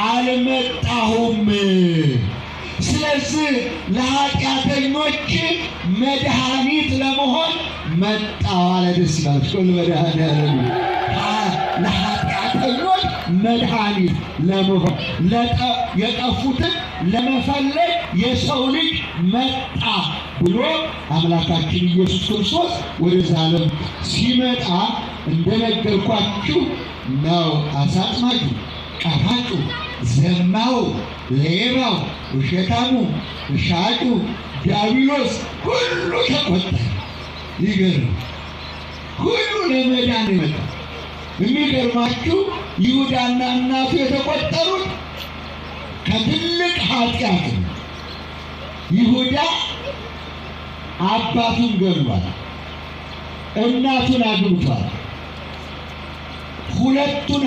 አልመጣሁም። ስለዚህ ለኃጢአተኞች መድኃኒት ለመሆን መጣሁ አለ። ደስ ይላል። ሁሉ መድኃኒዓለም ለኃጢአተኞች መድኃኒት ለመሆን የጠፉትን ለመፈለግ የሰው ልጅ መጣ ብሎ አምላካችን ኢየሱስ ክርስቶስ ወደዚህ ዓለም ሲመጣ እንደነገርኳችሁ ነው። አሳጥማጁ፣ ቀፋጩ፣ ዘማው፣ ሌባው፣ ውሸታሙ፣ ሻጩ፣ ዲያብሎስ ሁሉ ተቆጠረ። ይገርም ሁሉ ለመዳን ይመጣ። የሚገርማችሁ ይሁዳና እናቱ የተቆጠሩት ከትልቅ ኃጢአት ነው። ይሁዳ አባቱን ገድሏል፣ እናቱን አግብቷል። ሁለቱን